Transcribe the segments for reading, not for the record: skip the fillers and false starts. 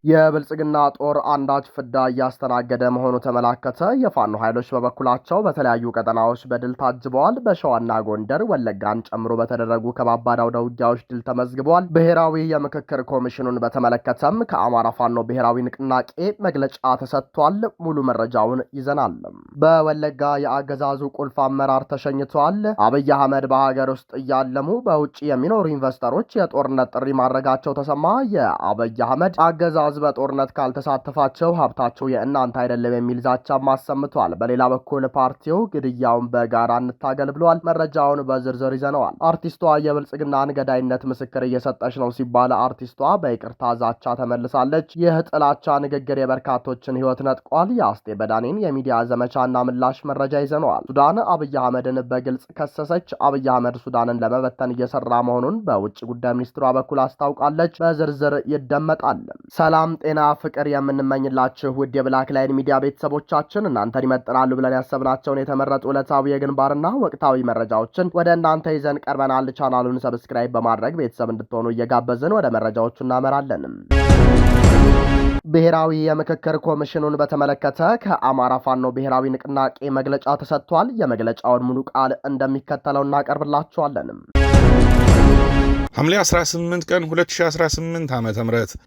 የብልጽግና ጦር አንዳች ፍዳ እያስተናገደ መሆኑ ተመላከተ። የፋኖ ኃይሎች በበኩላቸው በተለያዩ ቀጠናዎች በድል ታጅበዋል። በሸዋና ጎንደር ወለጋን ጨምሮ በተደረጉ ከባባድ አውደ ውጊያዎች ድል ተመዝግበዋል። ብሔራዊ የምክክር ኮሚሽኑን በተመለከተም ከአማራ ፋኖ ብሔራዊ ንቅናቄ መግለጫ ተሰጥቷል። ሙሉ መረጃውን ይዘናል። በወለጋ የአገዛዙ ቁልፍ አመራር ተሸኝቷል። አብይ አህመድ በሀገር ውስጥ እያለሙ በውጭ የሚኖሩ ኢንቨስተሮች የጦርነት ጥሪ ማድረጋቸው ተሰማ። የአብይ አህመድ አገዛዝ በጦርነት ካልተሳተፋቸው ሀብታቸው የእናንተ አይደለም የሚል ዛቻም አሰምቷል። በሌላ በኩል ፓርቲው ግድያውን በጋራ እንታገል ብሏል። መረጃውን በዝርዝር ይዘነዋል። አርቲስቷ የብልጽግናን ገዳይነት ምስክር እየሰጠች ነው ሲባል አርቲስቷ በይቅርታ ዛቻ ተመልሳለች። ይህ ጥላቻ ንግግር የበርካቶችን ሕይወት ነጥቋል። የአስቴ በዳኔን የሚዲያ ዘመቻና ምላሽ መረጃ ይዘነዋል። ሱዳን አብይ አህመድን በግልጽ ከሰሰች። አብይ አህመድ ሱዳንን ለመበተን እየሰራ መሆኑን በውጭ ጉዳይ ሚኒስትሯ በኩል አስታውቃለች። በዝርዝር ይደመጣል። ሰላም ጤና ፍቅር የምንመኝላችሁ ውድ የብላክ ላይን ሚዲያ ቤተሰቦቻችን እናንተን ይመጥናሉ ብለን ያሰብናቸውን የተመረጡ ዕለታዊ የግንባርና ወቅታዊ መረጃዎችን ወደ እናንተ ይዘን ቀርበናል። ቻናሉን ሰብስክራይብ በማድረግ ቤተሰብ እንድትሆኑ እየጋበዝን ወደ መረጃዎቹ እናመራለን። ብሔራዊ የምክክር ኮሚሽኑን በተመለከተ ከአማራ ፋኖ ብሔራዊ ንቅናቄ መግለጫ ተሰጥቷል። የመግለጫውን ሙሉ ቃል እንደሚከተለው እናቀርብላችኋለን። ሐምሌ 18 ቀን 2018 ዓ.ም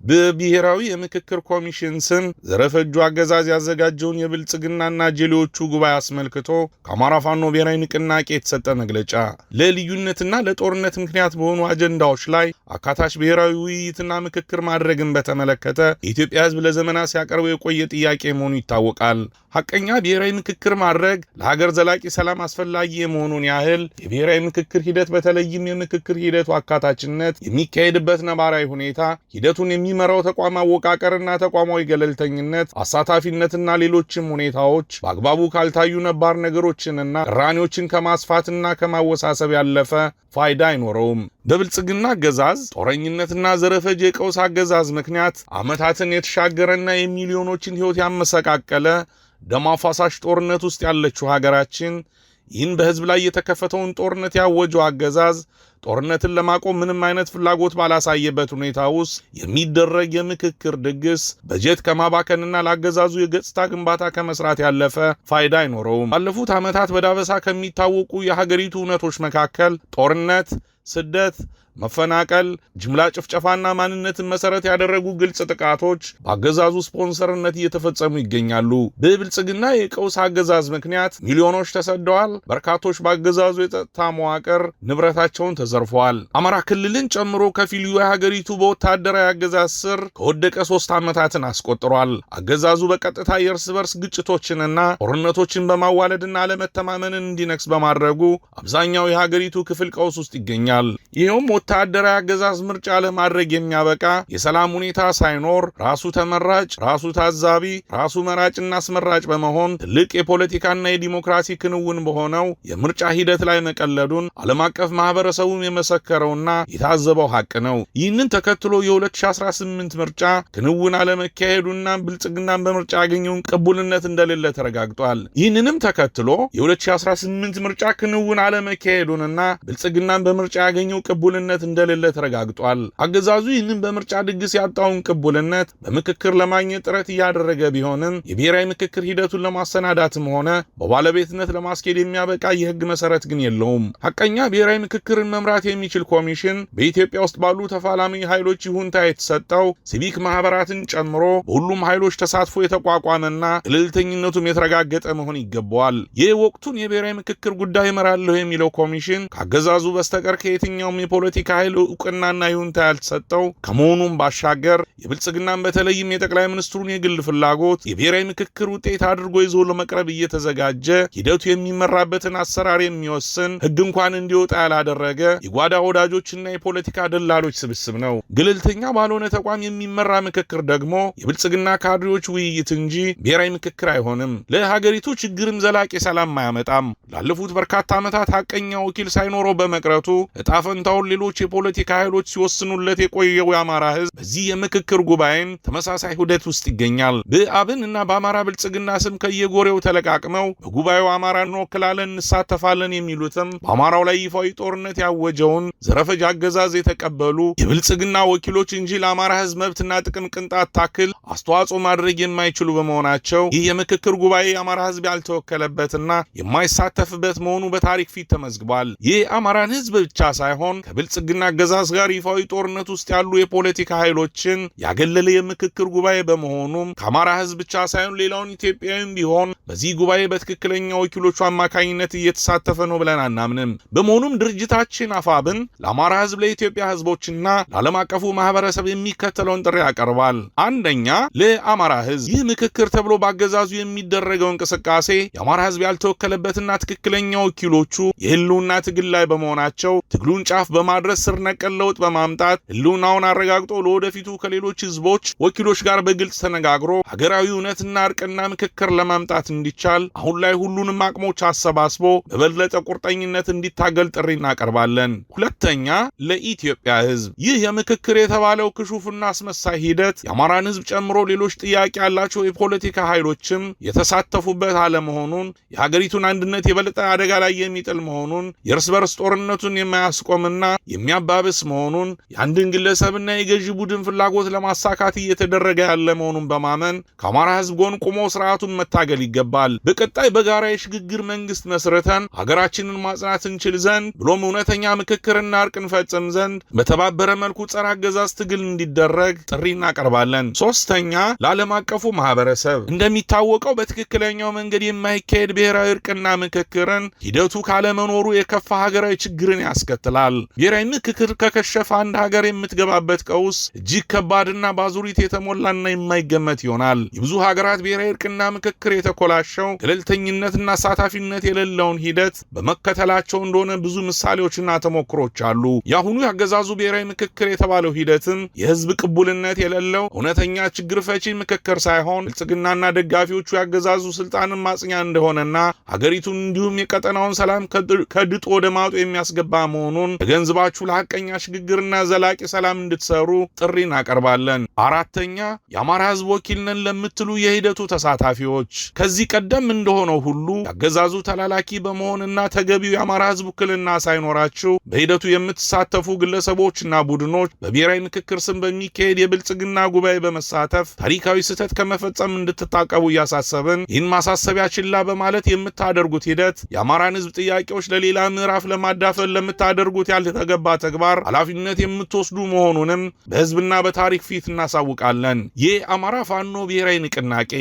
በብሔራዊ የምክክር ኮሚሽን ስም ዘረፈጁ አገዛዝ ያዘጋጀውን የብልጽግናና ጀሌዎቹ ጉባኤ አስመልክቶ ከአማራ ፋኖ ብሔራዊ ንቅናቄ የተሰጠ መግለጫ ለልዩነትና ለጦርነት ምክንያት በሆኑ አጀንዳዎች ላይ አካታች ብሔራዊ ውይይትና ምክክር ማድረግን በተመለከተ የኢትዮጵያ ሕዝብ ለዘመናት ሲያቀርበው የቆየ ጥያቄ መሆኑ ይታወቃል። ሐቀኛ ብሔራዊ ምክክር ማድረግ ለሀገር ዘላቂ ሰላም አስፈላጊ የመሆኑን ያህል የብሔራዊ ምክክር ሂደት በተለይም የምክክር ሂደቱ አካታችነት የሚካሄድበት ነባራዊ ሁኔታ፣ ሂደቱን የሚመራው ተቋም አወቃቀርና ተቋማዊ ገለልተኝነት፣ አሳታፊነትና ሌሎችም ሁኔታዎች በአግባቡ ካልታዩ ነባር ነገሮችንና ቅራኔዎችን ከማስፋትና ከማወሳሰብ ያለፈ ፋይዳ አይኖረውም። በብልጽግና አገዛዝ ጦረኝነትና ዘረፈጅ የቀውስ አገዛዝ ምክንያት ዓመታትን የተሻገረና የሚሊዮኖችን ሕይወት ያመሰቃቀለ ደም አፋሳሽ ጦርነት ውስጥ ያለችው ሀገራችን ይህን በሕዝብ ላይ የተከፈተውን ጦርነት ያወጀው አገዛዝ ጦርነትን ለማቆም ምንም አይነት ፍላጎት ባላሳየበት ሁኔታ ውስጥ የሚደረግ የምክክር ድግስ በጀት ከማባከንና ለአገዛዙ የገጽታ ግንባታ ከመስራት ያለፈ ፋይዳ አይኖረውም። ባለፉት ዓመታት በዳበሳ ከሚታወቁ የሀገሪቱ እውነቶች መካከል ጦርነት፣ ስደት፣ መፈናቀል፣ ጅምላ ጭፍጨፋና ማንነትን መሰረት ያደረጉ ግልጽ ጥቃቶች በአገዛዙ ስፖንሰርነት እየተፈጸሙ ይገኛሉ። በብልጽግና የቀውስ አገዛዝ ምክንያት ሚሊዮኖች ተሰደዋል። በርካቶች በአገዛዙ የጸጥታ መዋቅር ንብረታቸውን ተዘርፈዋል። አማራ ክልልን ጨምሮ ከፊሉ የሀገሪቱ በወታደራዊ አገዛዝ ስር ከወደቀ 3 ዓመታትን አስቆጥሯል። አገዛዙ በቀጥታ የእርስ በርስ ግጭቶችንና ጦርነቶችን በማዋለድና አለመተማመንን እንዲነግስ በማድረጉ አብዛኛው የሀገሪቱ ክፍል ቀውስ ውስጥ ይገኛል። ይኸውም ወታደራዊ አገዛዝ ምርጫ ለማድረግ የሚያበቃ የሰላም ሁኔታ ሳይኖር ራሱ ተመራጭ፣ ራሱ ታዛቢ፣ ራሱ መራጭና አስመራጭ በመሆን ትልቅ የፖለቲካና የዲሞክራሲ ክንውን በሆነው የምርጫ ሂደት ላይ መቀለዱን ዓለም አቀፍ ማህበረሰቡም የመሰከረውና የታዘበው ሐቅ ነው። ይህንን ተከትሎ የ2018 ምርጫ ክንውን አለመካሄዱና ብልጽግናን በምርጫ ያገኘውን ቅቡልነት እንደሌለ ተረጋግጧል። ይህንንም ተከትሎ የ2018 ምርጫ ክንውን አለመካሄዱንና ብልጽግናን በምርጫ ያገኘው ቅቡልነት እንደሌለ ተረጋግጧል። አገዛዙ ይህንን በምርጫ ድግስ ያጣውን ቅቡልነት በምክክር ለማግኘት ጥረት እያደረገ ቢሆንም የብሔራዊ ምክክር ሂደቱን ለማሰናዳትም ሆነ በባለቤትነት ለማስኬድ የሚያበቃ የህግ መሰረት ግን የለውም። ሐቀኛ ብሔራዊ ምክክርን መምራት የሚችል ኮሚሽን በኢትዮጵያ ውስጥ ባሉ ተፋላሚ ኃይሎች ይሁንታ የተሰጠው ሲቪክ ማህበራትን ጨምሮ በሁሉም ኃይሎች ተሳትፎ የተቋቋመና ገለልተኝነቱም የተረጋገጠ መሆን ይገባዋል። ይህ ወቅቱን የብሔራዊ ምክክር ጉዳይ እመራለሁ የሚለው ኮሚሽን ከአገዛዙ በስተቀር ከየትኛውም የፖለቲካ ኃይል ዕውቅናና ይሁንታ ያልተሰጠው ከመሆኑም ባሻገር የብልጽግናን በተለይም የጠቅላይ ሚኒስትሩን የግል ፍላጎት የብሔራዊ ምክክር ውጤት አድርጎ ይዞ ለመቅረብ እየተዘጋጀ ሂደቱ የሚመራበትን አሰራር የሚወስን ህግ እንኳን እንዲወጣ ያላደረገ የጓዳ ወዳጆችና የፖለቲካ ደላሎች ስብስብ ነው። ገለልተኛ ባልሆነ ተቋም የሚመራ ምክክር ደግሞ የብልጽግና ካድሬዎች ውይይት እንጂ ብሔራዊ ምክክር አይሆንም። ለሀገሪቱ ችግርም ዘላቂ ሰላም አያመጣም። ላለፉት በርካታ ዓመታት ሐቀኛ ወኪል ሳይኖረው በመቅረቱ እጣፈንታውን ሌሎች የፖለቲካ ኃይሎች ሲወስኑለት የቆየው የአማራ ህዝብ በዚህ የምክክር ጉባኤም ተመሳሳይ ሁደት ውስጥ ይገኛል። በአብን እና በአማራ ብልጽግና ስም ከየጎሬው ተለቃቅመው በጉባኤው አማራን እንወክላለን እንሳተፋለን የሚሉትም በአማራው ላይ ይፋዊ ጦርነት ያወጁ የታወጀውን ዘረፈጅ አገዛዝ የተቀበሉ የብልጽግና ወኪሎች እንጂ ለአማራ ህዝብ መብትና ጥቅም ቅንጣት ታክል አስተዋጽኦ ማድረግ የማይችሉ በመሆናቸው ይህ የምክክር ጉባኤ የአማራ ህዝብ ያልተወከለበትና የማይሳተፍበት መሆኑ በታሪክ ፊት ተመዝግቧል። ይህ አማራን ህዝብ ብቻ ሳይሆን ከብልጽግና አገዛዝ ጋር ይፋዊ ጦርነት ውስጥ ያሉ የፖለቲካ ኃይሎችን ያገለለ የምክክር ጉባኤ በመሆኑም ከአማራ ህዝብ ብቻ ሳይሆን ሌላውን ኢትዮጵያዊም ቢሆን በዚህ ጉባኤ በትክክለኛ ወኪሎቹ አማካኝነት እየተሳተፈ ነው ብለን አናምንም። በመሆኑም ድርጅታችን አፋብን ለአማራ ህዝብ፣ ለኢትዮጵያ ህዝቦችና ለዓለም አቀፉ ማህበረሰብ የሚከተለውን ጥሪ ያቀርባል። አንደኛ፣ ለአማራ ህዝብ ይህ ምክክር ተብሎ በአገዛዙ የሚደረገው እንቅስቃሴ የአማራ ህዝብ ያልተወከለበትና ትክክለኛ ወኪሎቹ የህልውና ትግል ላይ በመሆናቸው ትግሉን ጫፍ በማድረስ ስር ነቀል ለውጥ በማምጣት ህልውናውን አረጋግጦ ለወደፊቱ ከሌሎች ህዝቦች ወኪሎች ጋር በግልጽ ተነጋግሮ ሀገራዊ እውነትና እርቅና ምክክር ለማምጣት እንዲቻል አሁን ላይ ሁሉንም አቅሞች አሰባስቦ በበለጠ ቁርጠኝነት እንዲታገል ጥሪ እናቀርባለን። ሁለተኛ፣ ለኢትዮጵያ ህዝብ ይህ የምክክር የተባለው ክሹፍና አስመሳይ ሂደት የአማራን ህዝብ ጨምሮ ሌሎች ጥያቄ ያላቸው የፖለቲካ ኃይሎችም የተሳተፉበት አለመሆኑን፣ የሀገሪቱን አንድነት የበለጠ አደጋ ላይ የሚጥል መሆኑን፣ የእርስ በርስ ጦርነቱን የማያስቆምና የሚያባብስ መሆኑን፣ የአንድን ግለሰብና የገዢ ቡድን ፍላጎት ለማሳካት እየተደረገ ያለ መሆኑን በማመን ከአማራ ህዝብ ጎን ቆሞ ስርዓቱን መታገል ይገባል። በቀጣይ በጋራ የሽግግር መንግስት መስርተን ሀገራችንን ማጽናት እንችል ዘንድ ብሎም እውነተኛ ምክክርና እርቅ እንፈጽም ዘንድ በተባበረ መልኩ ጸረ አገዛዝ ትግል እንዲደረግ ጥሪ እናቀርባለን። ሶስተኛ፣ ለዓለም አቀፉ ማህበረሰብ እንደሚታወቀው በትክክለኛው መንገድ የማይካሄድ ብሔራዊ እርቅና ምክክርን ሂደቱ ካለመኖሩ የከፋ ሀገራዊ ችግርን ያስከትላል። ብሔራዊ ምክክር ከከሸፈ አንድ ሀገር የምትገባበት ቀውስ እጅግ ከባድና ባዙሪት የተሞላና የማይገመት ይሆናል። የብዙ ሀገራት ብሔራዊ እርቅና ምክክር የተኮላሸው ገለልተኝነትና አሳታፊነት የሌለውን ሂደት በመከተላቸው እንደሆነ ብዙ ምሳሌዎችና ተሞክሮች አሉ። የአሁኑ ያገዛዙ ብሔራዊ ምክክር የተባለው ሂደትም የህዝብ ቅቡልነት የሌለው እውነተኛ ችግር ፈቺ ምክክር ሳይሆን ብልጽግናና ደጋፊዎቹ ያገዛዙ ስልጣንን ማጽኛ እንደሆነና ሀገሪቱን እንዲሁም የቀጠናውን ሰላም ከድጦ ወደ ማጡ የሚያስገባ መሆኑን ተገንዝባችሁ ለሐቀኛ ሽግግርና ዘላቂ ሰላም እንድትሰሩ ጥሪ እናቀርባለን። አራተኛ፣ የአማራ ህዝብ ወኪል ነን ለምትሉ የሂደቱ ተሳታፊዎች ከዚህ ቀደም እንደሆነው ሁሉ ያገዛዙ ተላላኪ በመሆንና ተገቢው የአማራ ህዝብ ውክልና ሳይኖራችሁ በሂደቱ የምትሳተፉ ግለሰቦችና ቡድኖች በብሔራዊ ምክክር ስም በሚካሄድ የብልጽግና ጉባኤ በመሳተፍ ታሪካዊ ስህተት ከመፈጸም እንድትታቀቡ እያሳሰብን ይህን ማሳሰቢያ ችላ በማለት የምታደርጉት ሂደት የአማራን ህዝብ ጥያቄዎች ለሌላ ምዕራፍ ለማዳፈን ለምታደርጉት ያልተገባ ተግባር ኃላፊነት የምትወስዱ መሆኑንም በህዝብና በታሪክ ፊት እናሳውቃለን። የአማራ ፋኖ ብሔራዊ ንቅናቄ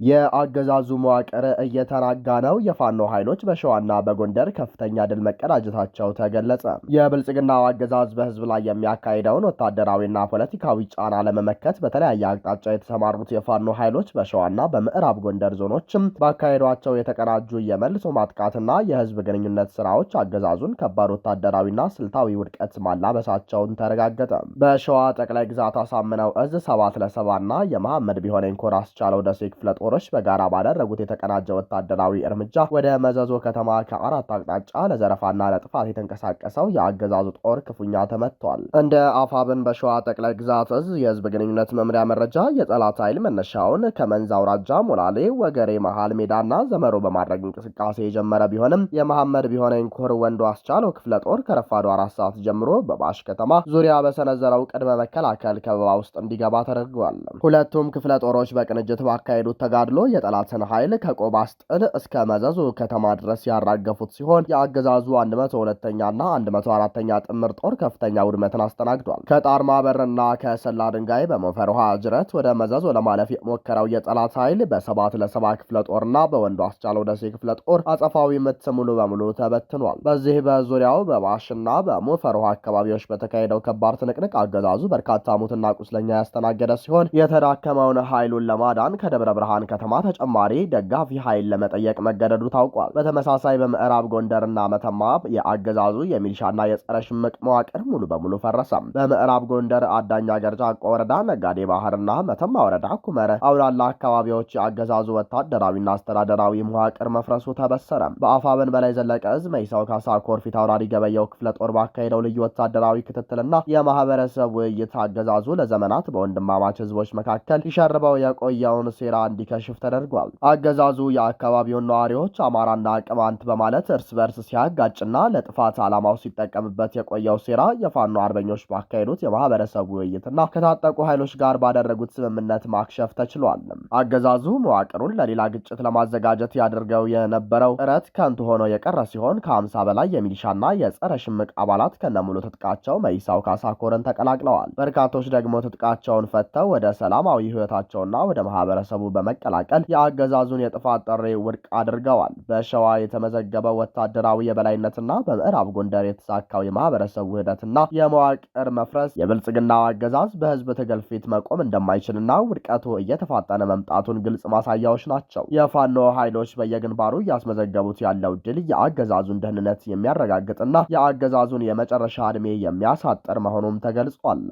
የአገዛዙ መዋቅር እየተናጋ ነው። የፋኖ ኃይሎች በሸዋና በጎንደር ከፍተኛ ድል መቀዳጀታቸው ተገለጸ። የብልጽግናው አገዛዝ በህዝብ ላይ የሚያካሂደውን ወታደራዊና ፖለቲካዊ ጫና ለመመከት በተለያየ አቅጣጫ የተሰማሩት የፋኖ ኃይሎች በሸዋና በምዕራብ ጎንደር ዞኖችም ባካሄዷቸው የተቀናጁ የመልሶ ማጥቃትና የህዝብ ግንኙነት ስራዎች አገዛዙን ከባድ ወታደራዊና ስልታዊ ውድቀት ማላበሳቸውን ተረጋገጠ። በሸዋ ጠቅላይ ግዛት አሳምነው እዝ 7-7ና የመሐመድ ቢሆነኝ ኮር አስቻለው ደሴ ክፍለ ጦሮች በጋራ ባደረጉት የተቀናጀ ወታደራዊ እርምጃ ወደ መዘዞ ከተማ ከአራት አቅጣጫ ለዘረፋና ለጥፋት የተንቀሳቀሰው የአገዛዙ ጦር ክፉኛ ተመቷል። እንደ አፋብን በሸዋ ጠቅላይ ግዛት እዝ የህዝብ ግንኙነት መምሪያ መረጃ የጠላት ኃይል መነሻውን ከመንዝ አውራጃ ሞላሌ፣ ወገሬ፣ መሃል ሜዳና ዘመሮ በማድረግ እንቅስቃሴ የጀመረ ቢሆንም የመሐመድ ቢሆነኝ ኮር ወንዶ አስቻለው ክፍለ ጦር ከረፋዱ 4 ሰዓት ጀምሮ በባሽ ከተማ ዙሪያ በሰነዘረው ቅድመ መከላከል ከበባ ውስጥ እንዲገባ ተደርጓል። ሁለቱም ክፍለ ጦሮች በቅንጅት ባካሄዱት ተጋድሎ የጠላትን ኃይል ከቆባ አስጥል እስከ መዘዙ ከተማ ድረስ ያራገፉት ሲሆን የአገዛዙ 102ኛና 104ኛ ጥምር ጦር ከፍተኛ ውድመትን አስተናግዷል። ከጣርማ በርና ከሰላ ድንጋይ በሞፈር ውሃ ጅረት ወደ መዘዞ ለማለፍ የሞከረው የጠላት ኃይል በ7-7 ክፍለ ጦርና በወንዶ አስቻለው ደሴ ክፍለ ጦር አጸፋዊ ምት ሙሉ በሙሉ ተበትኗል። በዚህ በዙሪያው በባሽና በሞፈር ውሃ አካባቢዎች በተካሄደው ከባድ ትንቅንቅ አገዛዙ በርካታ ሙትና ቁስለኛ ያስተናገደ ሲሆን የተዳከመውን ኃይሉን ለማዳን ከደብረ ብርሃን ከተማ ተጨማሪ ደጋፊ ኃይል ለመጠየቅ መገደዱ ታውቋል። በተመሳሳይ በምዕራብ ጎንደርና መተማ የአገዛዙ የሚሊሻና የጸረ ሽምቅ መዋቅር ሙሉ በሙሉ ፈረሰ። በምዕራብ ጎንደር አዳኛ ገርጃቆ ወረዳ፣ ነጋዴ ባህርና መተማ ወረዳ ኩመረ አውላላ አካባቢዎች የአገዛዙ ወታደራዊና አስተዳደራዊ መዋቅር መፍረሱ ተበሰረ። በአፋብን በላይ ዘለቀ እዝ መይሳው ካሳ ኮር ፊት አውራሪ ገበየው ክፍለ ጦር ባካሄደው ልዩ ወታደራዊ ክትትልና የማህበረሰብ ውይይት አገዛዙ ለዘመናት በወንድማማች ህዝቦች መካከል ይሸርበው የቆየውን ሴራ እንዲከ እንዲከሽፍ ተደርጓል። አገዛዙ የአካባቢውን ነዋሪዎች አማራና ቅማንት በማለት እርስ በርስ ሲያጋጭና ለጥፋት ዓላማው ሲጠቀምበት የቆየው ሴራ የፋኖ አርበኞች ባካሄዱት የማህበረሰቡ ውይይትና ከታጠቁ ኃይሎች ጋር ባደረጉት ስምምነት ማክሸፍ ተችሏል። አገዛዙ መዋቅሩን ለሌላ ግጭት ለማዘጋጀት ያደርገው የነበረው ጥረት ከንቱ ሆኖ የቀረ ሲሆን ከ50 በላይ የሚሊሻና የጸረ ሽምቅ አባላት ከነሙሉ ትጥቃቸው መይሳው ካሳኮርን ተቀላቅለዋል። በርካቶች ደግሞ ትጥቃቸውን ፈተው ወደ ሰላማዊ ህይወታቸውና ወደ ማህበረሰቡ በመቀላቀል የአገዛዙን የጥፋት ጥሪ ውድቅ አድርገዋል። በሸዋ የተመዘገበው ወታደራዊ የበላይነትና በምዕራብ ጎንደር የተሳካው የማህበረሰቡ ውህደትና የመዋቅር መፍረስ የብልጽግናው አገዛዝ በህዝብ ትግል ፊት መቆም እንደማይችልና ውድቀቱ እየተፋጠነ መምጣቱን ግልጽ ማሳያዎች ናቸው። የፋኖ ኃይሎች በየግንባሩ እያስመዘገቡት ያለው ድል የአገዛዙን ደህንነት የሚያረጋግጥና የአገዛዙን የመጨረሻ ዕድሜ የሚያሳጥር መሆኑም ተገልጿል።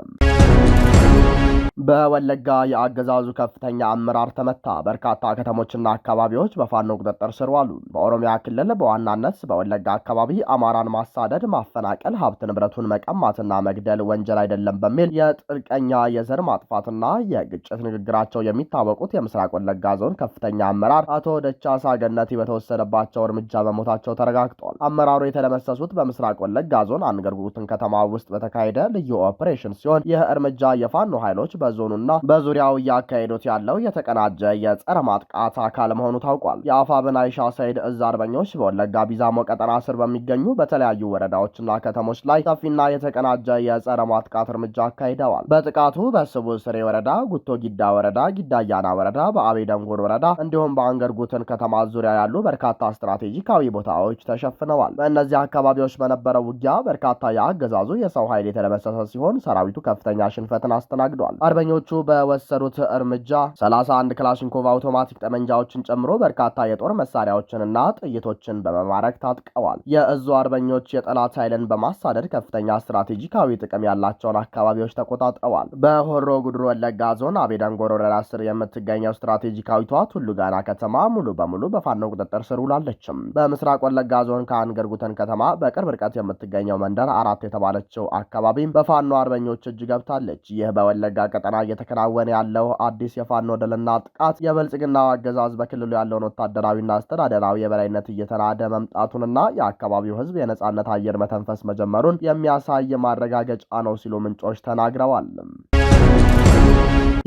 በወለጋ የአገዛዙ ከፍተኛ አመራር ተመታ። በርካታ ከተሞችና አካባቢዎች በፋኖ ቁጥጥር ስር ዋሉ። በኦሮሚያ ክልል በዋናነት በወለጋ አካባቢ አማራን ማሳደድ፣ ማፈናቀል፣ ሀብት ንብረቱን መቀማትና መግደል ወንጀል አይደለም በሚል የጥልቀኛ የዘር ማጥፋትና የግጭት ንግግራቸው የሚታወቁት የምስራቅ ወለጋ ዞን ከፍተኛ አመራር አቶ ደቻሳ ገነቲ በተወሰደባቸው እርምጃ መሞታቸው ተረጋግጧል። አመራሩ የተደመሰሱት በምስራቅ ወለጋ ዞን አንገርጉትን ከተማ ውስጥ በተካሄደ ልዩ ኦፕሬሽን ሲሆን ይህ እርምጃ የፋኖ ኃይሎች በዞኑና በዙሪያው እያካሄዱት ያለው የተቀናጀ የጸረ ማጥቃት አካል መሆኑ ታውቋል። የአፋብን አይሻ ሰይድ እዝ አርበኞች በወለጋ ቢዛሞ ቀጠና ስር በሚገኙ በተለያዩ ወረዳዎችና ከተሞች ላይ ሰፊና የተቀናጀ የጸረ ማጥቃት እርምጃ አካሂደዋል። በጥቃቱ በስቡ ስሬ ወረዳ፣ ጉቶ ጊዳ ወረዳ፣ ጊዳያና ወረዳ፣ በአቤ ደንጎር ወረዳ እንዲሁም በአንገርጉትን ከተማ ዙሪያ ያሉ በርካታ ስትራቴጂካዊ ቦታዎች ተሸፍነዋል። በእነዚህ አካባቢዎች በነበረው ውጊያ በርካታ የአገዛዙ የሰው ኃይል የተደመሰሰ ሲሆን ሰራዊቱ ከፍተኛ ሽንፈትን አስተናግዷል። አርበኞቹ በወሰዱት እርምጃ 31 ክላሽንኮቭ አውቶማቲክ ጠመንጃዎችን ጨምሮ በርካታ የጦር መሳሪያዎችንና ጥይቶችን በመማረክ ታጥቀዋል። የእዙ አርበኞች የጠላት ኃይልን በማሳደድ ከፍተኛ ስትራቴጂካዊ ጥቅም ያላቸውን አካባቢዎች ተቆጣጥረዋል። በሆሮ ጉድሩ ወለጋ ዞን አቤዳንጎር ወረዳ ስር የምትገኘው ስትራቴጂካዊቷ ቱሉ ጋና ከተማ ሙሉ በሙሉ በፋኖ ቁጥጥር ስር ውላለችም። በምስራቅ ወለጋ ዞን ከአንገርጉተን ከተማ በቅርብ ርቀት የምትገኘው መንደር 4 የተባለችው አካባቢም በፋኖ አርበኞች እጅ ገብታለች። ይህ በወለጋ ቀጠና እየተከናወነ ያለው አዲስ የፋኖ ድልና ጥቃት የብልጽግናው አገዛዝ በክልሉ ያለውን ወታደራዊና አስተዳደራዊ የበላይነት እየተናደ መምጣቱንና የአካባቢው ሕዝብ የነጻነት አየር መተንፈስ መጀመሩን የሚያሳይ ማረጋገጫ ነው ሲሉ ምንጮች ተናግረዋል።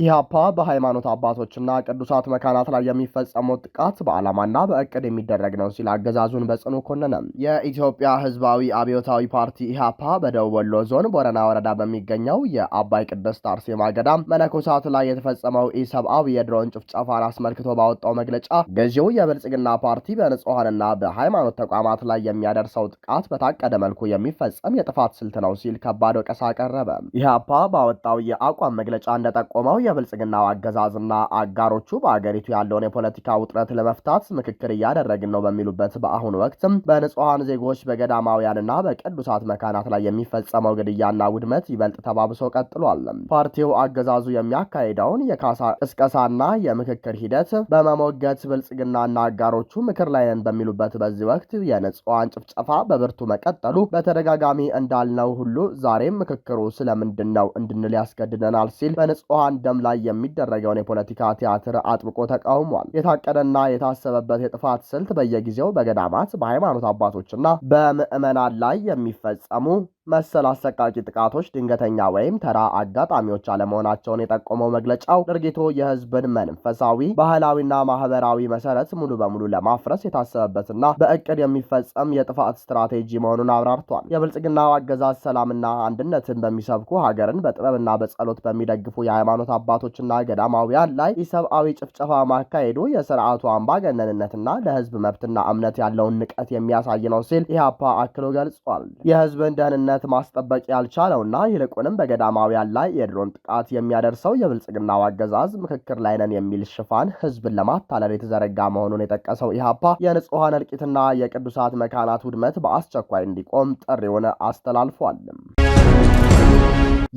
ኢህአፓ በሃይማኖት አባቶችና ቅዱሳት መካናት ላይ የሚፈጸመው ጥቃት በዓላማና በእቅድ የሚደረግ ነው ሲል አገዛዙን በጽኑ ኮነነ። የኢትዮጵያ ህዝባዊ አብዮታዊ ፓርቲ ኢህአፓ በደቡብ ወሎ ዞን ቦረና ወረዳ በሚገኘው የአባይ ቅድስት አርሴማ ገዳም መነኮሳት ላይ የተፈጸመው ኢሰብአዊ የድሮን ጭፍጨፋን አስመልክቶ ባወጣው መግለጫ ገዢው የብልጽግና ፓርቲ በንጹሐንና በሃይማኖት ተቋማት ላይ የሚያደርሰው ጥቃት በታቀደ መልኩ የሚፈጸም የጥፋት ስልት ነው ሲል ከባድ ወቀሳ ቀረበ። ኢህአፓ ባወጣው የአቋም መግለጫ እንደጠቆመው የብልጽግናው አገዛዝና አጋሮቹ በአገሪቱ ያለውን የፖለቲካ ውጥረት ለመፍታት ምክክር እያደረግን ነው በሚሉበት በአሁኑ ወቅትም በንጹሐን ዜጎች በገዳማውያንና በቅዱሳት መካናት ላይ የሚፈጸመው ግድያና ውድመት ይበልጥ ተባብሶ ቀጥሏል። ፓርቲው አገዛዙ የሚያካሂደውን የካሳ ቅስቀሳና የምክክር ሂደት በመሞገት ብልጽግናና አጋሮቹ ምክር ላይ ነን በሚሉበት በዚህ ወቅት የንጹሐን ጭፍጨፋ በብርቱ መቀጠሉ በተደጋጋሚ እንዳልነው ሁሉ ዛሬም ምክክሩ ስለምንድን ነው እንድንል ያስገድደናል ሲል በንጹሐን ደም ላይ የሚደረገውን የፖለቲካ ቲያትር አጥብቆ ተቃውሟል። የታቀደና የታሰበበት የጥፋት ስልት በየጊዜው በገዳማት በሃይማኖት አባቶችና በምዕመናን ላይ የሚፈጸሙ መሰል አሰቃቂ ጥቃቶች ድንገተኛ ወይም ተራ አጋጣሚዎች አለመሆናቸውን የጠቆመው መግለጫው ድርጊቱ የህዝብን መንፈሳዊ፣ ባህላዊና ማህበራዊ መሰረት ሙሉ በሙሉ ለማፍረስ የታሰበበትና በእቅድ የሚፈጸም የጥፋት ስትራቴጂ መሆኑን አብራርቷል። የብልጽግናው አገዛዝ ሰላምና አንድነትን በሚሰብኩ ሀገርን በጥበብና በጸሎት በሚደግፉ የሃይማኖት አባቶችና ገዳማውያን ላይ ኢሰብአዊ ጭፍጨፋ ማካሄዱ የስርዓቱ አምባገነንነትና ለህዝብ መብትና እምነት ያለውን ንቀት የሚያሳይ ነው ሲል ኢህአፓ አክሎ ገልጿል። የህዝብን ደህንነት ማስጠበቅ ያልቻለውና ይልቁንም በገዳማውያን ላይ የድሮን ጥቃት የሚያደርሰው የብልጽግናው አገዛዝ ምክክር ላይ ነን የሚል ሽፋን ህዝብን ለማታለል የተዘረጋ መሆኑን የጠቀሰው ኢህአፓ የንጹሐን እልቂትና የቅዱሳት መካናት ውድመት በአስቸኳይ እንዲቆም ጥሪውን አስተላልፏል።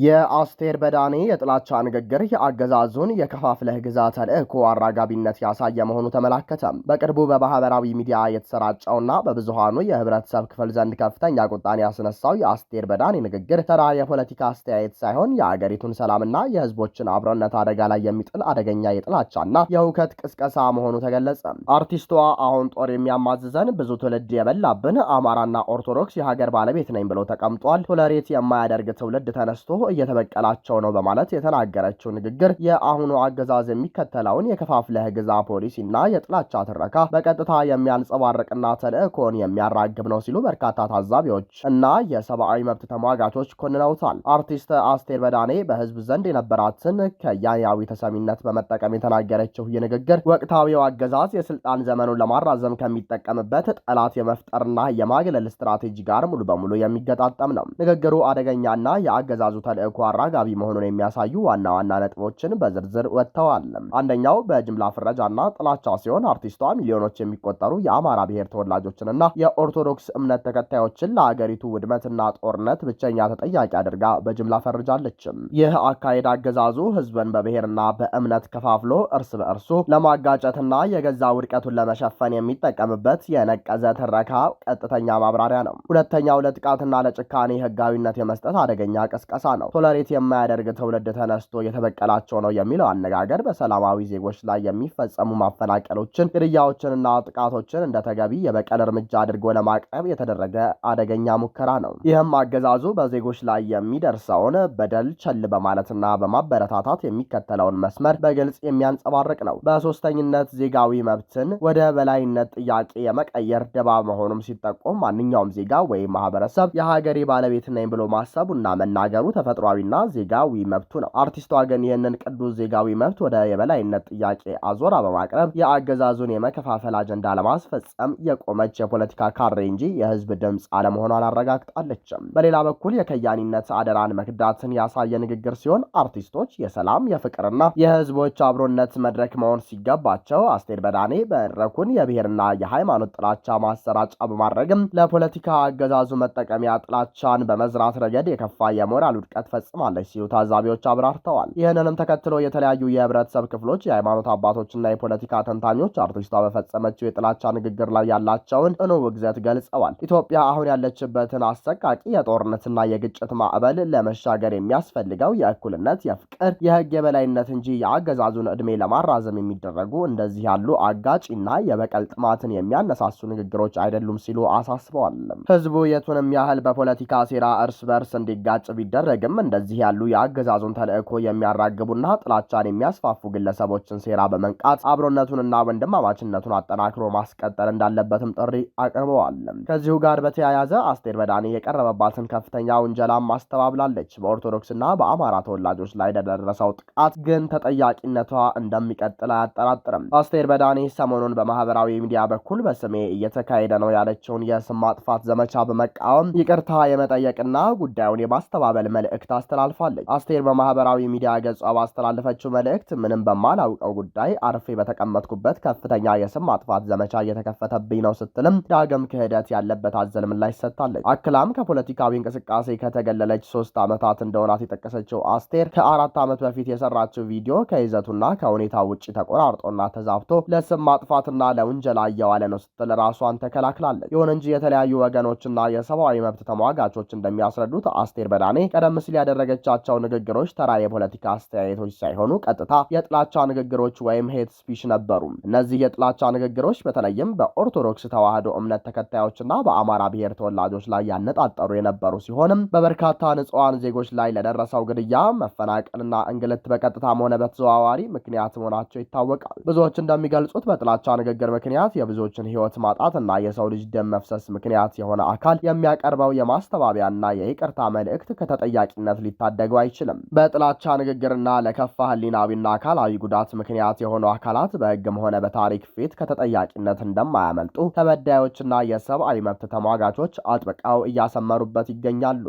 የአስቴር በዳኔ የጥላቻ ንግግር የአገዛዙን የከፋፍለህ ግዛ ተልዕኮ አራጋቢነት ያሳየ መሆኑ ተመላከተ። በቅርቡ በማህበራዊ ሚዲያ የተሰራጨውና በብዙሃኑ የህብረተሰብ ክፍል ዘንድ ከፍተኛ ቁጣን ያስነሳው የአስቴር በዳኔ ንግግር ተራ የፖለቲካ አስተያየት ሳይሆን የአገሪቱን ሰላምና የህዝቦችን አብሮነት አደጋ ላይ የሚጥል አደገኛ የጥላቻና የሁከት ቅስቀሳ መሆኑ ተገለጸ። አርቲስቷ አሁን ጦር የሚያማዝዘን ብዙ ትውልድ የበላብን አማራና ኦርቶዶክስ የሀገር ባለቤት ነኝ ብሎ ተቀምጧል። ቶለሬት የማያደርግ ትውልድ ተነስቶ እየተበቀላቸው ነው በማለት የተናገረችው ንግግር የአሁኑ አገዛዝ የሚከተለውን የከፋፍለህ ግዛ ፖሊሲና የጥላቻ ትረካ በቀጥታ የሚያንጸባርቅና ተልዕኮን የሚያራግብ ነው ሲሉ በርካታ ታዛቢዎች እና የሰብአዊ መብት ተሟጋቾች ኮንነውታል። አርቲስት አስቴር በዳኔ በህዝብ ዘንድ የነበራትን ከያኔያዊ ተሰሚነት በመጠቀም የተናገረችው ይህ ንግግር ወቅታዊው አገዛዝ የስልጣን ዘመኑን ለማራዘም ከሚጠቀምበት ጠላት የመፍጠርና የማግለል ስትራቴጂ ጋር ሙሉ በሙሉ የሚገጣጠም ነው። ንግግሩ አደገኛና የአገዛዙ ተልዕኮ አራጋቢ መሆኑን የሚያሳዩ ዋና ዋና ነጥቦችን በዝርዝር ወጥተዋል። አንደኛው በጅምላ ፍረጃና ጥላቻ ሲሆን አርቲስቷ ሚሊዮኖች የሚቆጠሩ የአማራ ብሔር ተወላጆችንና የኦርቶዶክስ እምነት ተከታዮችን ለአገሪቱ ውድመትና ጦርነት ብቸኛ ተጠያቂ አድርጋ በጅምላ ፈርጃለች። ይህ አካሄድ አገዛዙ ህዝብን በብሔርና በእምነት ከፋፍሎ እርስ በእርሱ ለማጋጨትና የገዛ ውድቀቱን ለመሸፈን የሚጠቀምበት የነቀዘ ትረካ ቀጥተኛ ማብራሪያ ነው። ሁለተኛው ለጥቃትና ለጭካኔ ህጋዊነት የመስጠት አደገኛ ቀስቀሳ ነው። ቶለሬት የማያደርግ ትውልድ ተነስቶ የተበቀላቸው ነው የሚለው አነጋገር በሰላማዊ ዜጎች ላይ የሚፈጸሙ ማፈናቀሎችን፣ ግድያዎችንና ጥቃቶችን እንደተገቢ የበቀል እርምጃ አድርጎ ለማቅረብ የተደረገ አደገኛ ሙከራ ነው። ይህም አገዛዙ በዜጎች ላይ የሚደርሰውን በደል ቸል በማለትና በማበረታታት የሚከተለውን መስመር በግልጽ የሚያንጸባርቅ ነው። በሶስተኝነት ዜጋዊ መብትን ወደ በላይነት ጥያቄ የመቀየር ደባ መሆኑም ሲጠቆም ማንኛውም ዜጋ ወይም ማህበረሰብ የሀገሬ ባለቤት ነኝ ብሎ ማሰቡና መናገሩ ተፈጥሯዊና ዜጋዊ መብቱ ነው። አርቲስቷ ግን ይህንን ቅዱስ ዜጋዊ መብት ወደ የበላይነት ጥያቄ አዞራ በማቅረብ የአገዛዙን የመከፋፈል አጀንዳ ለማስፈጸም የቆመች የፖለቲካ ካሬ እንጂ የህዝብ ድምፅ አለመሆኗን አረጋግጣለች። በሌላ በኩል የከያኒነት አደራን መክዳትን ያሳየ ንግግር ሲሆን አርቲስቶች የሰላም የፍቅርና የህዝቦች አብሮነት መድረክ መሆን ሲገባቸው አስቴር በዳኔ መድረኩን የብሔርና የሃይማኖት ጥላቻ ማሰራጫ በማድረግም ለፖለቲካ አገዛዙ መጠቀሚያ ጥላቻን በመዝራት ረገድ የከፋ የሞራል ውድቀት ፈጽማለች ሲሉ ታዛቢዎች አብራርተዋል። ይህንንም ተከትሎ የተለያዩ የህብረተሰብ ክፍሎች፣ የሃይማኖት አባቶችና የፖለቲካ ተንታኞች አርቲስቷ በፈጸመችው የጥላቻ ንግግር ላይ ያላቸውን ጽኑ ውግዘት ገልጸዋል። ኢትዮጵያ አሁን ያለችበትን አሰቃቂ የጦርነትና የግጭት ማዕበል ለመሻገር የሚያስፈልገው የእኩልነት፣ የፍቅር፣ የህግ የበላይነት እንጂ የአገዛዙን ዕድሜ ለማራዘም የሚደረጉ እንደዚህ ያሉ አጋጪና የበቀል ጥማትን የሚያነሳሱ ንግግሮች አይደሉም ሲሉ አሳስበዋል። ህዝቡ የቱንም ያህል በፖለቲካ ሴራ እርስ በርስ እንዲጋጭ ቢደረግም እንደዚህ ያሉ የአገዛዙን ተልዕኮ የሚያራግቡና ጥላቻን የሚያስፋፉ ግለሰቦችን ሴራ በመንቃት አብሮነቱንና ወንድማማችነቱን አጠናክሮ ማስቀጠል እንዳለበትም ጥሪ አቅርበዋል። ከዚሁ ጋር በተያያዘ አስቴር በዳኔ የቀረበባትን ከፍተኛ ውንጀላም አስተባብላለች። በኦርቶዶክስና በአማራ ተወላጆች ላይ ለደረሰው ጥቃት ግን ተጠያቂነቷ እንደሚቀጥል አያጠራጥርም። አስቴር በዳኔ ሰሞኑን በማህበራዊ ሚዲያ በኩል በስሜ እየተካሄደ ነው ያለችውን የስም ማጥፋት ዘመቻ በመቃወም ይቅርታ የመጠየቅና ጉዳዩን የማስተባበል መልእክት አስተላልፋለች። አስቴር በማህበራዊ ሚዲያ ገጿ ባስተላለፈችው መልእክት ምንም በማላውቀው ጉዳይ አርፌ በተቀመጥኩበት ከፍተኛ የስም ማጥፋት ዘመቻ እየተከፈተብኝ ነው ስትልም ዳግም ክህደት ያለበት አዘል ምላሽ ሰጥታለች። አክላም ከፖለቲካዊ እንቅስቃሴ ከተገለለች 3 ዓመታት እንደሆናት የጠቀሰችው አስቴር ከ4 ዓመት በፊት የሰራችው ቪዲዮ ከይዘቱና ከሁኔታው ውጭ ተቆራርጦና ተዛብቶ ለስም ማጥፋትና ለውንጀላ እየዋለ ነው ስትል ራሷን ተከላክላለች። ይሁን እንጂ የተለያዩ ወገኖችና የሰብአዊ መብት ተሟጋቾች እንደሚያስረዱት አስቴር በዳኔ ቀደም ሲል ያደረገቻቸው ንግግሮች ተራ የፖለቲካ አስተያየቶች ሳይሆኑ ቀጥታ የጥላቻ ንግግሮች ወይም ሄት ስፒች ነበሩ። እነዚህ የጥላቻ ንግግሮች በተለይም በኦርቶዶክስ ተዋህዶ እምነት ተከታዮችና በአማራ ብሔር ተወላጆች ላይ ያነጣጠሩ የነበሩ ሲሆንም በበርካታ ንጹሃን ዜጎች ላይ ለደረሰው ግድያ፣ መፈናቀልና እንግልት በቀጥታም ሆነ በተዘዋዋሪ ምክንያት መሆናቸው ይታወቃል። ብዙዎች እንደሚገልጹት በጥላቻ ንግግር ምክንያት የብዙዎችን ሕይወት ማጣትና የሰው ልጅ ደም መፍሰስ ምክንያት የሆነ አካል የሚያቀርበው የማስተባበያና የይቅርታ መልእክት ከተጠያቂነት ሊታደገው አይችልም። በጥላቻ ንግግርና ለከፋ ህሊናዊና አካላዊ ጉዳት ምክንያት የሆኑ አካላት በሕግም ሆነ በታሪክ ፊት ከተጠያቂነት እንደማያመልጡ ተበዳዮችና የሰብአዊ መብት ተሟጋቾች አጥብቀው እያሰመሩበት ይገኛሉ።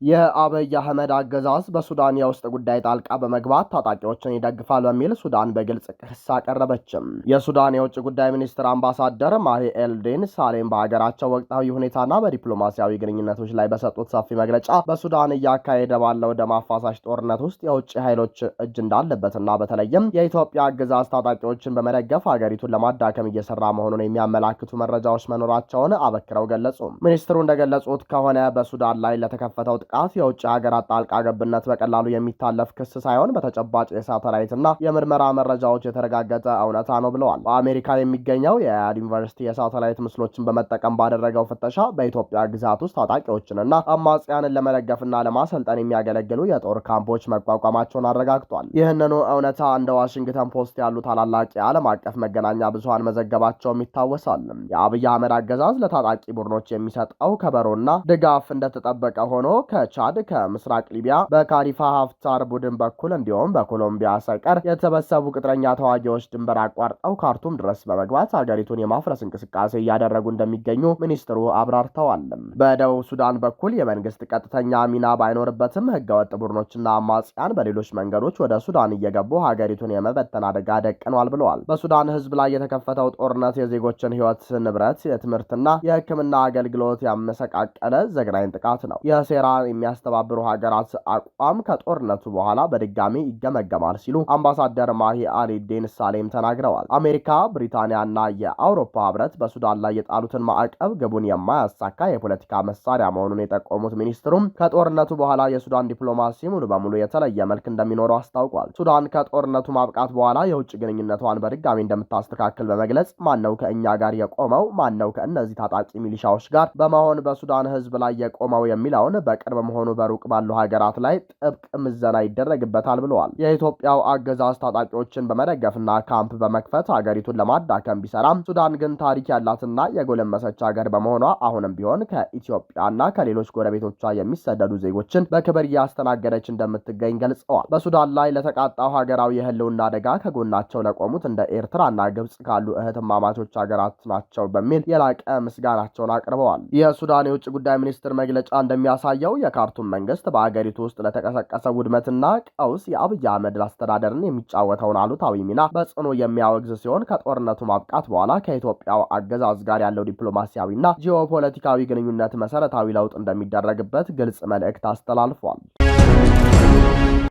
የአብይ አህመድ አገዛዝ በሱዳን የውስጥ ጉዳይ ጣልቃ በመግባት ታጣቂዎችን ይደግፋል በሚል ሱዳን በግልጽ ክስ አቀረበችም። የሱዳን የውጭ ጉዳይ ሚኒስትር አምባሳደር ማሂ ኤልዲን ሳሌም በሀገራቸው ወቅታዊ ሁኔታና በዲፕሎማሲያዊ ግንኙነቶች ላይ በሰጡት ሰፊ መግለጫ በሱዳን እያካሄደ ባለው ደም አፋሳሽ ጦርነት ውስጥ የውጭ ኃይሎች እጅ እንዳለበትና በተለይም የኢትዮጵያ አገዛዝ ታጣቂዎችን በመደገፍ ሀገሪቱን ለማዳከም እየሰራ መሆኑን የሚያመላክቱ መረጃዎች መኖራቸውን አበክረው ገለጹ። ሚኒስትሩ እንደገለጹት ከሆነ በሱዳን ላይ ለተከፈተው ጥቃት የውጭ ሀገራት ጣልቃ ገብነት በቀላሉ የሚታለፍ ክስ ሳይሆን በተጨባጭ የሳተላይትና የምርመራ መረጃዎች የተረጋገጠ እውነታ ነው ብለዋል። በአሜሪካ የሚገኘው የያድ ዩኒቨርሲቲ የሳተላይት ምስሎችን በመጠቀም ባደረገው ፍተሻ በኢትዮጵያ ግዛት ውስጥ ታጣቂዎችንና አማጽያንን ለመደገፍና ለማሰልጠን የሚያገለግሉ የጦር ካምፖች መቋቋማቸውን አረጋግጧል። ይህንኑ እውነታ እንደ ዋሽንግተን ፖስት ያሉ ታላላቅ የዓለም አቀፍ መገናኛ ብዙሃን መዘገባቸውም ይታወሳል። የአብይ አህመድ አገዛዝ ለታጣቂ ቡድኖች የሚሰጠው ከበሮና ድጋፍ እንደተጠበቀ ሆኖ ከቻድ፣ ከምስራቅ ሊቢያ በካሊፋ ሀፍታር ቡድን በኩል እንዲሁም በኮሎምቢያ ሳይቀር የተሰበሰቡ ቅጥረኛ ተዋጊዎች ድንበር አቋርጠው ካርቱም ድረስ በመግባት ሀገሪቱን የማፍረስ እንቅስቃሴ እያደረጉ እንደሚገኙ ሚኒስትሩ አብራርተዋል። በደቡብ ሱዳን በኩል የመንግስት ቀጥተኛ ሚና ባይኖርበትም ህገወጥ ቡድኖችና አማጽያን በሌሎች መንገዶች ወደ ሱዳን እየገቡ ሀገሪቱን የመበተን አደጋ ደቅኗል ብለዋል። በሱዳን ህዝብ ላይ የተከፈተው ጦርነት የዜጎችን ህይወት፣ ንብረት፣ የትምህርትና የሕክምና አገልግሎት ያመሰቃቀለ ዘግናኝ ጥቃት ነው። የሴራ የሚያስተባብሩ ሀገራት አቋም ከጦርነቱ በኋላ በድጋሚ ይገመገማል ሲሉ አምባሳደር ማሂ አሊዲን ሳሌም ተናግረዋል። አሜሪካ፣ ብሪታንያና የአውሮፓ ህብረት በሱዳን ላይ የጣሉትን ማዕቀብ ግቡን የማያሳካ የፖለቲካ መሳሪያ መሆኑን የጠቆሙት ሚኒስትሩም ከጦርነቱ በኋላ የሱዳን ዲፕሎማሲ ሙሉ በሙሉ የተለየ መልክ እንደሚኖረው አስታውቋል። ሱዳን ከጦርነቱ ማብቃት በኋላ የውጭ ግንኙነቷን በድጋሚ እንደምታስተካክል በመግለጽ ማነው ከእኛ ጋር የቆመው፣ ማነው ከእነዚህ ታጣቂ ሚሊሻዎች ጋር በመሆን በሱዳን ህዝብ ላይ የቆመው የሚለውን በቅርብ መሆኑ በሩቅ ባሉ ሀገራት ላይ ጥብቅ ምዘና ይደረግበታል ብለዋል። የኢትዮጵያው አገዛዝ ታጣቂዎችን በመደገፍና ካምፕ በመክፈት ሀገሪቱን ለማዳከም ቢሰራም ሱዳን ግን ታሪክ ያላትና የጎለመሰች ሀገር በመሆኗ አሁንም ቢሆን ከኢትዮጵያና ከሌሎች ጎረቤቶቿ የሚሰደዱ ዜጎችን በክብር እያስተናገደች እንደምትገኝ ገልጸዋል። በሱዳን ላይ ለተቃጣው ሀገራዊ የህልውና አደጋ ከጎናቸው ለቆሙት እንደ ኤርትራና ግብጽ ካሉ እህትማማቾች ሀገራት ናቸው በሚል የላቀ ምስጋናቸውን አቅርበዋል። የሱዳን የውጭ ጉዳይ ሚኒስትር መግለጫ እንደሚያሳየው የካርቱም መንግስት በአገሪቱ ውስጥ ለተቀሰቀሰ ውድመትና ቀውስ የአብይ አህመድ አስተዳደርን የሚጫወተውን አሉታዊ ሚና በጽኑ የሚያወግዝ ሲሆን ከጦርነቱ ማብቃት በኋላ ከኢትዮጵያው አገዛዝ ጋር ያለው ዲፕሎማሲያዊና ጂኦፖለቲካዊ ግንኙነት መሰረታዊ ለውጥ እንደሚደረግበት ግልጽ መልእክት አስተላልፏል።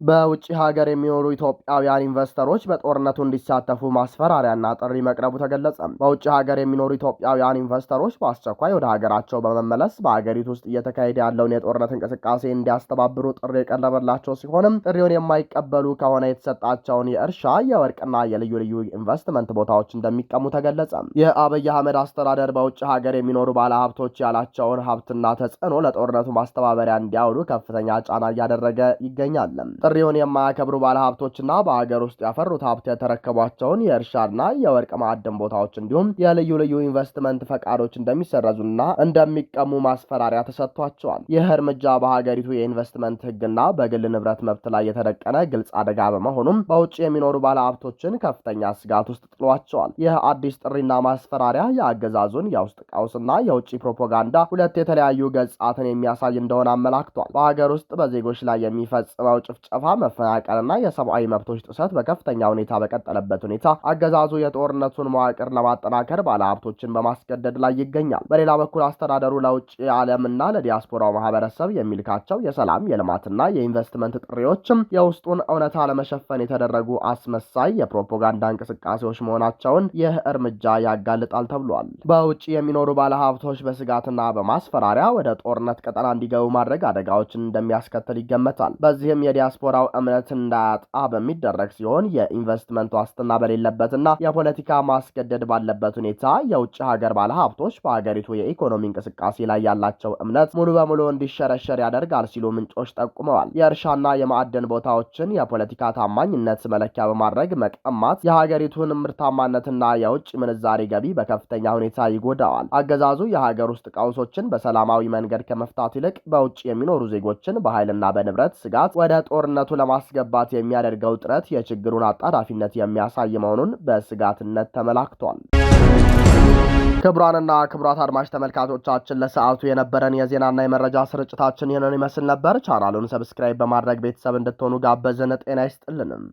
በውጭ ሀገር የሚኖሩ ኢትዮጵያውያን ኢንቨስተሮች በጦርነቱ እንዲሳተፉ ማስፈራሪያና ጥሪ መቅረቡ ተገለጸ። በውጭ ሀገር የሚኖሩ ኢትዮጵያውያን ኢንቨስተሮች በአስቸኳይ ወደ ሀገራቸው በመመለስ በሀገሪቱ ውስጥ እየተካሄደ ያለውን የጦርነት እንቅስቃሴ እንዲያስተባብሩ ጥሪ የቀረበላቸው ሲሆንም ጥሪውን የማይቀበሉ ከሆነ የተሰጣቸውን የእርሻ፣ የወርቅና የልዩ ልዩ ኢንቨስትመንት ቦታዎች እንደሚቀሙ ተገለጸ። የአብይ አህመድ አስተዳደር በውጭ ሀገር የሚኖሩ ባለሀብቶች ያላቸውን ሀብትና ተጽዕኖ ለጦርነቱ ማስተባበሪያ እንዲያውሉ ከፍተኛ ጫና እያደረገ ይገኛል። ጥሪውን የማያከብሩ ባለሀብቶችና በሀገር ውስጥ ያፈሩት ሀብት የተረከቧቸውን የእርሻና የወርቅ ማዕድን ቦታዎች እንዲሁም የልዩ ልዩ ኢንቨስትመንት ፈቃዶች እንደሚሰረዙና እንደሚቀሙ ማስፈራሪያ ተሰጥቷቸዋል። ይህ እርምጃ በሀገሪቱ የኢንቨስትመንት ሕግና በግል ንብረት መብት ላይ የተደቀነ ግልጽ አደጋ በመሆኑም በውጭ የሚኖሩ ባለሀብቶችን ከፍተኛ ስጋት ውስጥ ጥሏቸዋል። ይህ አዲስ ጥሪና ማስፈራሪያ የአገዛዙን የውስጥ ቀውስና የውጭ ፕሮፓጋንዳ ሁለት የተለያዩ ገጻትን የሚያሳይ እንደሆነ አመላክቷል። በሀገር ውስጥ በዜጎች ላይ የሚፈጽመው ጭፍጨፋ፣ መፈናቀልና የሰብአዊ መብቶች ጥሰት በከፍተኛ ሁኔታ በቀጠለበት ሁኔታ አገዛዙ የጦርነቱን መዋቅር ለማጠናከር ባለሀብቶችን በማስገደድ ላይ ይገኛል። በሌላ በኩል አስተዳደሩ ለውጭ ዓለምና ለዲያስፖራው ማህበረሰብ የሚልካቸው የሰላም፣ የልማትና የኢንቨስትመንት ጥሪዎችም የውስጡን እውነታ ለመሸፈን የተደረጉ አስመሳይ የፕሮፓጋንዳ እንቅስቃሴዎች መሆናቸውን ይህ እርምጃ ያጋልጣል ተብሏል። በውጭ የሚኖሩ ባለሀብቶች በስጋትና በማስፈራሪያ ወደ ጦርነት ቀጠና እንዲገቡ ማድረግ አደጋዎችን እንደሚያስከትል ይገመታል። በዚህም የዲያስፖራው እምነት እንዳያጣ በሚደረግ ሲሆን የኢንቨስትመንት ዋስትና በሌለበትና የፖለቲካ ማስገደድ ባለበት ሁኔታ የውጭ ሀገር ባለሀብቶች በሀገሪቱ የኢኮኖሚ እንቅስቃሴ ላይ ያላቸው እምነት ሙሉ በሙሉ እንዲሸረሸር ያደርጋል ሲሉ ምንጮች ጠቁመዋል። የእርሻና የማዕድን ቦታዎችን የፖለቲካ ታማኝነት መለኪያ በማድረግ መቀማት የሀገሪቱን ምርታማነትና የውጭ ምንዛሬ ገቢ በከፍተኛ ሁኔታ ይጎዳዋል። አገዛዙ የሀገር ውስጥ ቀውሶችን በሰላማዊ መንገድ ከመፍታት ይልቅ በውጭ የሚኖሩ ዜጎችን በኃይልና በንብረት ስጋት ወደ ጦርነቱ ለማስገባት የሚያደርገው ጥረት የችግሩን አጣዳፊነት የሚያሳይ መሆኑን በስጋትነት ተመላክቷል። ክቡራንና ክቡራት አድማጭ ተመልካቾቻችን ለሰዓቱ የነበረን የዜናና የመረጃ ስርጭታችን ይህንን ይመስል ነበር። ቻናሉን ሰብስክራይብ በማድረግ ቤተሰብ እንድትሆኑ ጋበዝን። ጤና ይስጥልንም።